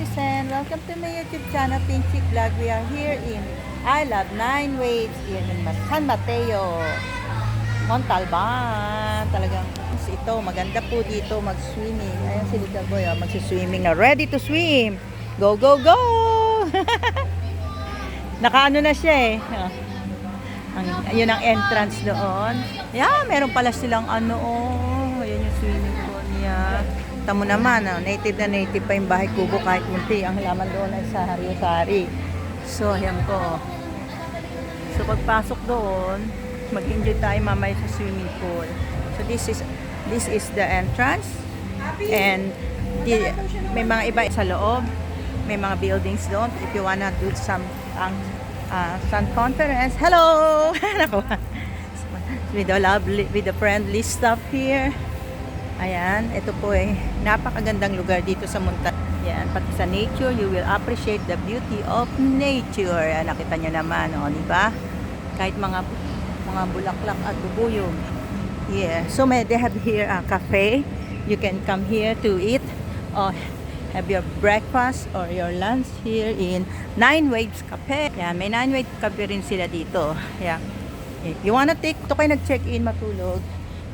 netizen! Welcome to my YouTube channel, Pink Chick Vlog. We are here in I Love Nine Waves here in San Mateo, Montalban. Talagang ito, maganda po dito mag-swimming. Ayan si Little Boy, magsiswimming na. Ready to swim! Go, go, go! Nakaano na siya eh. Yun ang entrance doon. Yeah, meron pala silang ano, ayan yung swimming pool niya. Tamo naman, native na native pa yung bahay kubo kahit munti. Ang halaman doon ay sari-sari. So, ayan po. So, pagpasok doon, mag-enjoy tayo mamaya sa swimming pool. So, this is the entrance. And may mga iba sa loob. May mga buildings doon. If you wanna do some conference. Hello! with the friendly stuff here. Ayan, ito po eh, napakagandang lugar dito sa Montalban. Yan, pati sa nature, you will appreciate the beauty of nature. Ayan, nakita nyo naman, di ba? Kahit mga bulaklak at bubuyog. Yeah, so they have here a cafe. You can come here to eat or have your breakfast or your lunch here in Nine Waves Cafe. Yan, may Nine Waves Cafe rin sila dito. Yeah. If you wanna ito kayo nag-check-in, matulog.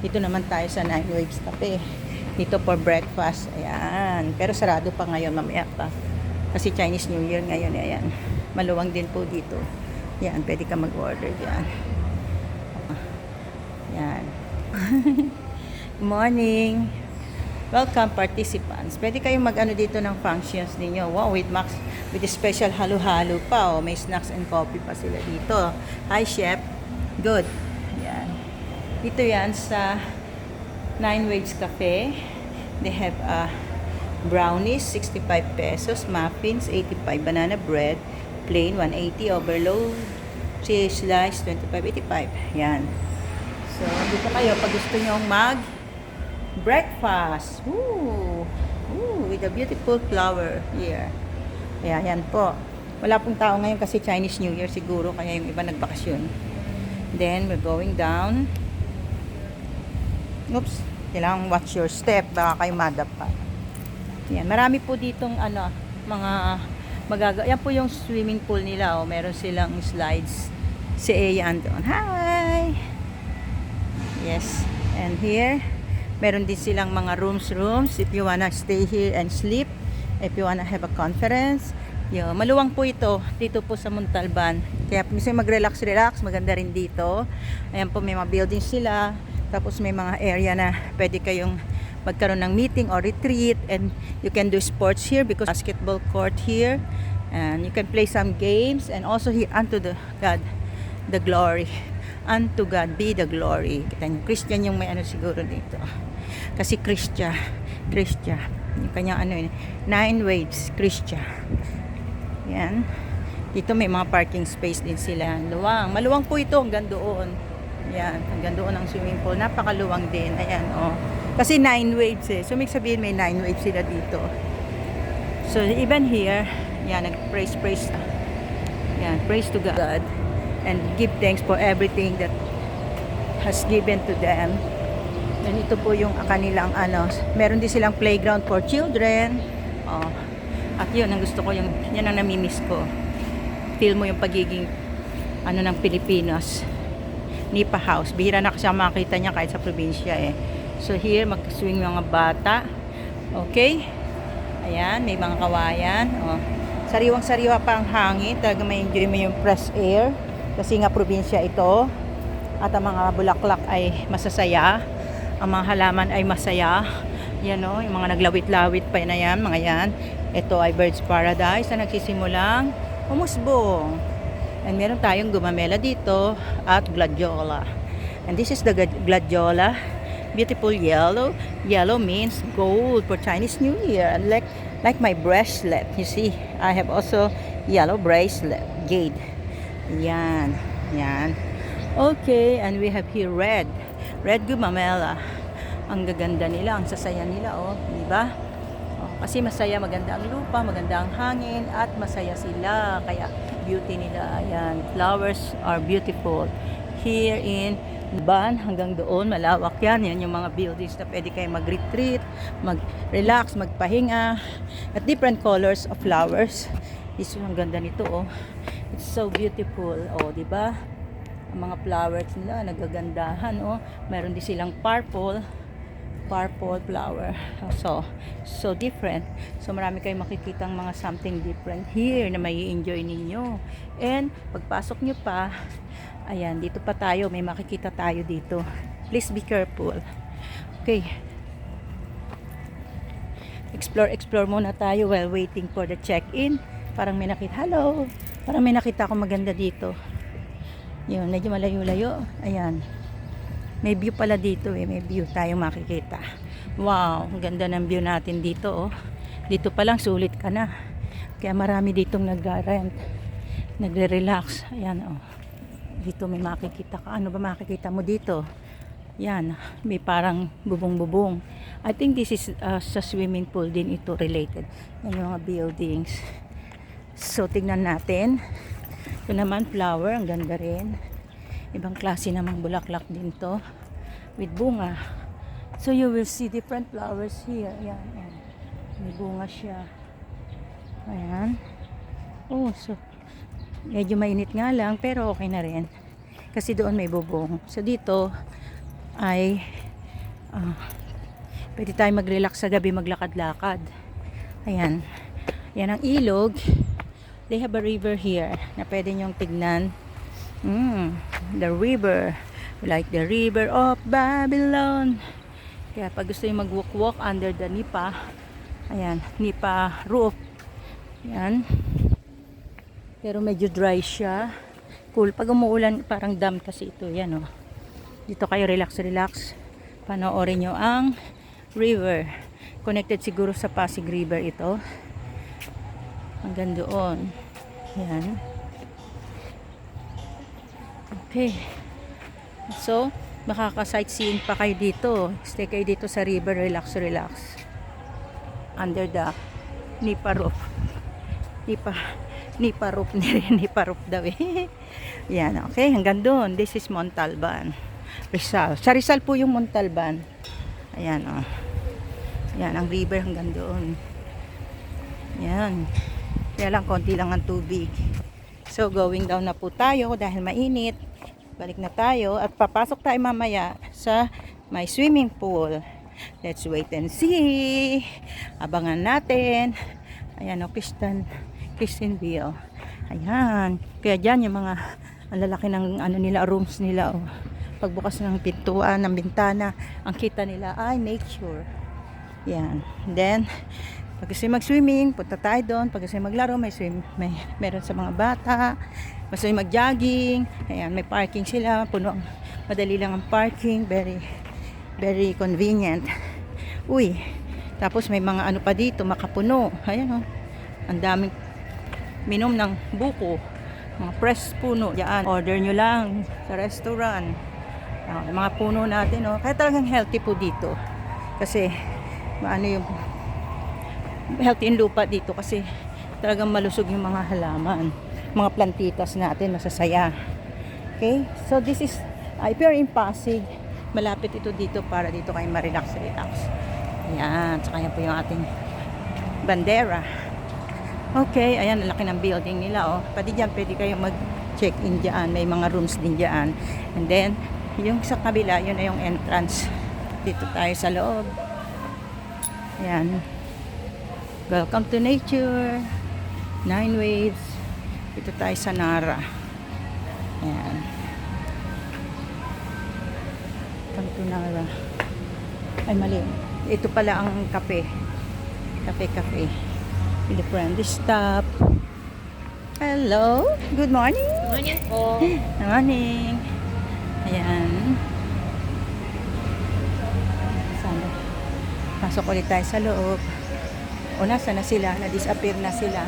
Dito naman tayo sa Nine Waves Cafe. Dito for breakfast. Ayan. Pero sarado pa ngayon, mamaya pa. Kasi Chinese New Year ngayon. Ayan. Maluwang din po dito. Ayan. Pwede ka mag-order dyan. Ayan. Good morning. Welcome participants. Pwede kayong mag-ano dito ng functions ninyo. Wow, with the special halo-halo pa. May snacks and coffee pa sila dito. Hi, chef. Good. Ayan. Dito yan sa Nine Waves Cafe. They have brownies, 65 pesos. Muffins, 85. Banana bread, plain, 180. Overload, cheese slice, 25.85. Yan. So, dito kayo pag gusto nyong mag-breakfast. Ooh, with a beautiful flower here. Ayan, yan po. Wala pong tao ngayon kasi Chinese New Year siguro. Kaya yung iba nagbakasyon. Then, we're going down. Oops, kailangan watch your step, baka kayo madapa. Yan, marami po ditong yan po yung swimming pool nila, meron silang slides. Si Eya andun. Hi! Yes, and here, meron din silang mga rooms if you wanna stay here and sleep, if you wanna have a conference. Maluwang po ito, dito po sa Montalban. Kaya minsan mag-relax, maganda rin dito. Ayan po, may mga buildings sila. Tapos may mga area na pwede kayong magkaroon ng meeting or retreat, and you can do sports here because basketball court here, and you can play some games, and also here unto God the glory, unto God be the glory. Kita niyo, Christian yung may siguro dito. Kasi Christian yung kanyang Nine Waves Christian. Yan. Dito may mga parking space din sila. Maluwang po ito hanggang doon. Yan, hanggang doon ang swimming pool. Napakaluwang din. Ayan, Kasi 9 waves eh. So, may sabihin may 9 waves sila dito. So, even here, yan, nag-praise. Yan, praise to God. And give thanks for everything that has given to them. And ito po yung kanilang meron din silang playground for children. At yun, ang gusto ko, yan ang namimiss ko. Feel mo yung pagiging ng Pilipinos. Nipa House. Bihira na kasi makita niya kahit sa probinsya eh. So here, mag-swing mga bata. Okay? Ayan, may mga kawayan. Sariwang-sariwa pa ang hangin. Talaga may enjoy mo yung fresh air. Kasi nga probinsya ito. At ang mga bulaklak ay masasaya. Ang mga halaman ay masaya. Yan yung mga naglawit-lawit pa na yan, mga yan. Ito ay Bird's Paradise na nagsisimulang umusbong. And meron tayong gumamela dito at gladiola. And this is the gladiola. Beautiful yellow. Yellow means gold for Chinese New Year. And like my bracelet. You see, I have also yellow bracelet. Jade. Yan. Okay, and we have here red. Red gumamela. Ang gaganda nila, ang sasaya nila, di ba? Kasi masaya, maganda ang lupa, maganda ang hangin, at masaya sila. Kaya beauty nila, ayan. Flowers are beautiful here in Ban hanggang doon, malawak yan. Yan yung mga buildings na pwede kayo mag-retreat, mag-relax, magpahinga. At different colors of flowers. This one, ang ganda nito, oh. It's so beautiful, oh, di ba? Ang mga flowers nila, nagagandahan, oh. Meron din silang purple flower. So different. So marami kayong makikitang mga something different here na may enjoy ninyo. And pagpasok nyo pa, ayan, dito pa tayo, may makikita tayo dito. Please be careful. Okay. Explore muna tayo while waiting for the check-in. Parang may nakita, hello. Parang may nakita ako maganda dito. Yun, medyo malayo-layo. Ayan. May view pala dito eh. May view tayong makikita. Wow, ang ganda ng view natin dito, oh. Dito pa lang sulit ka na. Kaya marami ditong nag-rent, nagre-relax. Ayan, oh. Dito may makikita ka. Ano ba makikita mo dito? Yan, may parang bubong-bubong. I think this is sa swimming pool din ito related. Yan yung mga buildings. So, tingnan natin. Ito naman, flower. Ang ganda rin. Ibang klase namang bulaklak din to. With bunga. So, you will see different flowers here. Ayan, ayan. May bunga siya. Ayan. Oh, so, medyo mainit nga lang, pero okay na rin. Kasi doon may bubong. So, dito ay pwede tayo mag-relax sa gabi, maglakad-lakad. Ayan. Yan ang ilog. They have a river here na pwede nyong tignan. The river. Like the river of Babylon. Kaya pag gusto nyo mag-walk under the nipa, ayan, nipa roof. Ayan. Pero medyo dry siya. Cool. Pag umuulan, parang dam kasi ito. Yan, oh. Dito kayo relax. Panoorin nyo ang river. Connected siguro sa Pasig River ito. Hanggang doon. Yan. Okay. So, makaka-sightseeing pa kayo dito. Stay kayo dito sa river. Relax. Under the nipa roof. Nipa roof daw eh. Yan, okay. Hanggang doon. This is Montalban. Rizal. Sa Rizal po yung Montalban. Ayan, oh. Yan, ang river hanggang doon. Yan. Kaya lang, konti lang ang tubig. So, going down na po tayo dahil mainit. Balik na tayo at papasok tayo mamaya sa may swimming pool. Let's wait and see. Abangan natin. Ayan, oh, Christianville. Ayan. Kaya dyan yung mga ang lalaki ng ano nila, rooms nila, oh. Pagbukas ng pintuan, ng bintana, ang kita nila ay nature. Yan. Then, pag gusto mag-swimming, punta tayo doon. Pag gusto maglaro, meron sa mga bata. Gusto mag-jogging. Ayan, may parking sila. Puno, madali lang ang parking. Very, very convenient. Uy, tapos may mga ano pa dito, makapuno. Ayan, oh. Ang daming minom ng buko. Mga fresh puno. Diyan, order nyo lang sa restaurant. Mga puno natin, oh. Kaya talagang healthy po dito. Kasi, ano yung healthy in lupa dito kasi talagang malusog yung mga halaman. Mga plantitas natin, masasaya. Okay? So, this is, if you're in Pasig, malapit ito dito para dito kayo ma-relax. Ayan. Tsaka yan po yung ating bandera. Okay. Ayan, laki ng building nila, oh. Pwede dyan, pwede kayo mag-check-in dyan. May mga rooms din dyan. And then, yung sa kabila, yun na yung entrance. Dito tayo sa loob. Ayan. Welcome to nature. 9 waves. Dito tayo sa Nara. Ayan. Welcome to Nara. Ay, mali. Ito pala ang kape. Kape. With a friendly stop. Hello. Good morning. Good morning po. Good morning. Ayan. Sana. Pasok ulit tayo sa loob. O, nasa na sila? Na-disappear na sila.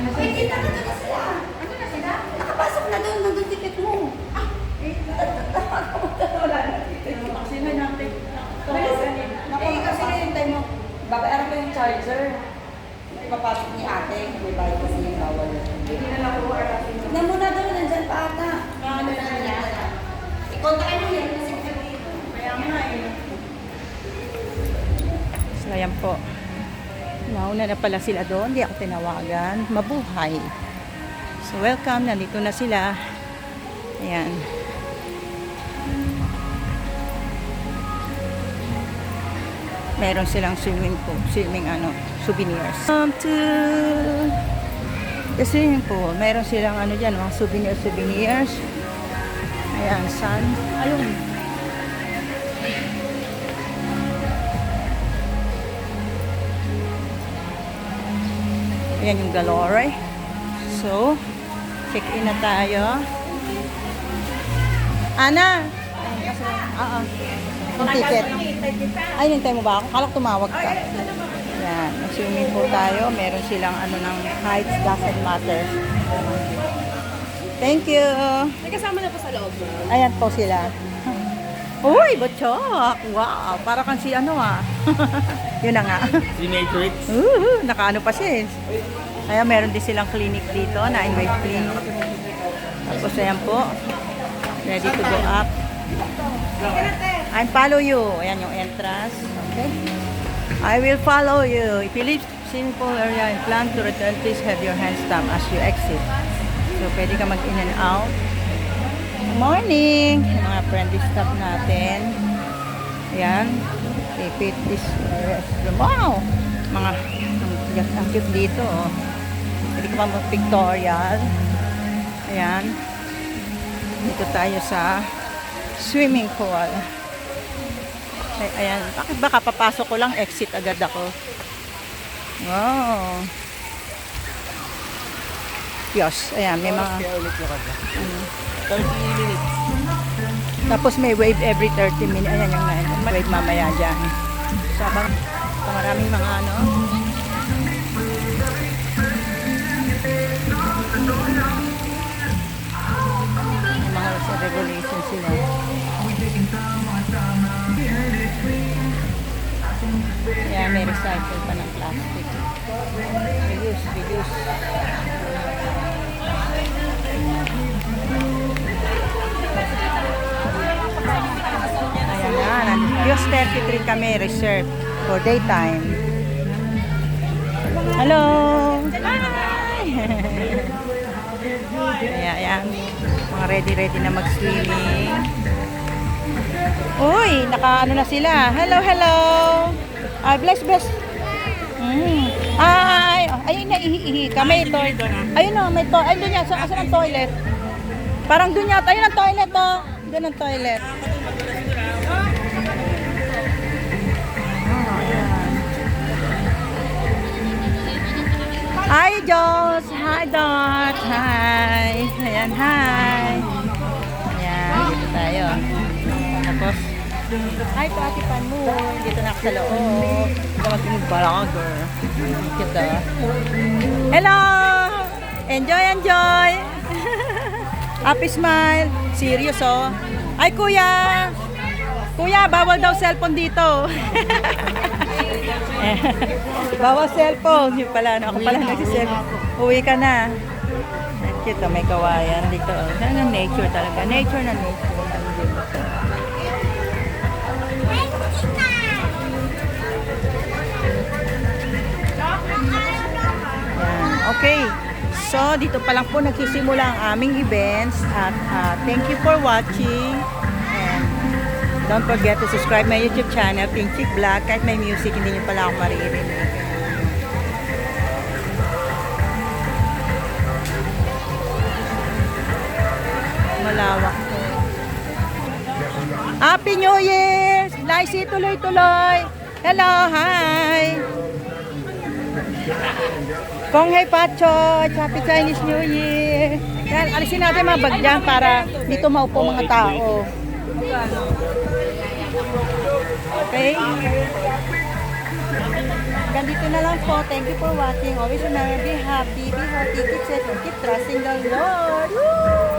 Nakikita na doon sila. Ano na sila? Nakapasok na doon. Nandun ticket mo. Ah! Wala na ticket mo. Kasi may natin. Kasi hinintay mo. Babayaran ko yung charger. Papasok ni ate, may bayad kasi yung bawal. Na muna daw, nandyan pa ata. Ano na niya? Ikontakin mo yan kasi dito. Kaya nga eh. So, ayan po. Nauna na pala sila doon. Hindi ako tinawagan. Mabuhay. So, welcome. Nandito na sila. Ayan. Meron silang swimming pool. Souvenirs. Come to the swimming pool. Meron silang dyan, mga souvenirs. Ayan, sun. Ayun. Ayan yung galore. So, check-in na tayo. Ana! Oo. Yung ticket. Ay, nintay mo ba ako? Kalak tumawag ka. Ayan. Swimming pool tayo. Meron silang ng heights doesn't matter. Thank you. May kasama na po sa loob. Ayan po sila. Uy, butchok! Wow! Para kang si Yun na nga. Si Matrix. Nakaano pa siya eh. Kaya meron din silang clinic dito, na-invite clinic. Tapos ayan po. Ready to go up. I follow you. Ayan yung entrance. Okay. I will follow you. If you leave swimming pool area and plan to return, please have your hands up as you exit. So, pwede ka mag-in and out. Good morning! Yung mga friendly staff natin. Ayan. Repeat this restroom. Wow! Ang cute dito. Oh. Pwede ka mag-pictorial. Ayan. Dito tayo sa swimming pool. Ayan. Bakit ba kapapasok ko lang, exit agad ako? Wow! Yes, ayan, may mga... Kaya ulit yung kanya. 30 minutes. Tapos may wave every 30 minutes. Ayan yung wave mamaya dyan. Sabang maraming mga may mga regulations sila. Ayan, may recycle pa ng plastic. Reduce. Ayan na, Pios 33 kami, reserved for daytime. Hello! Hi! Ayan, mga ready na mag-swimming. Uy, naka na sila. Hello! Bless. Ayun na, ihi ka. May toilet. Ayun na, may toilet. Ayun doon yan. Asan ang toilet? Parang doon yata. Ayun ang toilet, oh. Doon ang toilet. Hi, Joss. Hi, Dot. Hi. Ayan, hi. Ayan, dito tayo. Tapos, hi to Ate Panoy. Dito na ako sa loob. Dito mag-vlogger. Kita. Hello! Enjoy! Happy smile. Serious, oh. Ay, kuya! Kuya, bawal daw cellphone dito. Bawal cellphone. Yung pala, ako pala nagsiselfone. Uwi ka na. Cute, may kawayan dito. Talagang nature talaga. Nature na nature. Okay. So, dito pa lang po nagsisimula ang aming events. At thank you for watching. And don't forget to subscribe my YouTube channel, Pink Chick Vlog. Kahit may music, hindi nyo pala ako maririnig. Malawak po. Happy New Year! Lycee, tuloy-tuloy! Hello, hi! Kong Hei Pacho! Happy Chinese New Year! Yan, alisin natin mga bag dyan para dito maupo mga tao. Okay? Ganito na lang po. Thank you for watching. Always remember, be happy, be healthy, keep safe, and keep trusting the Lord. Woo!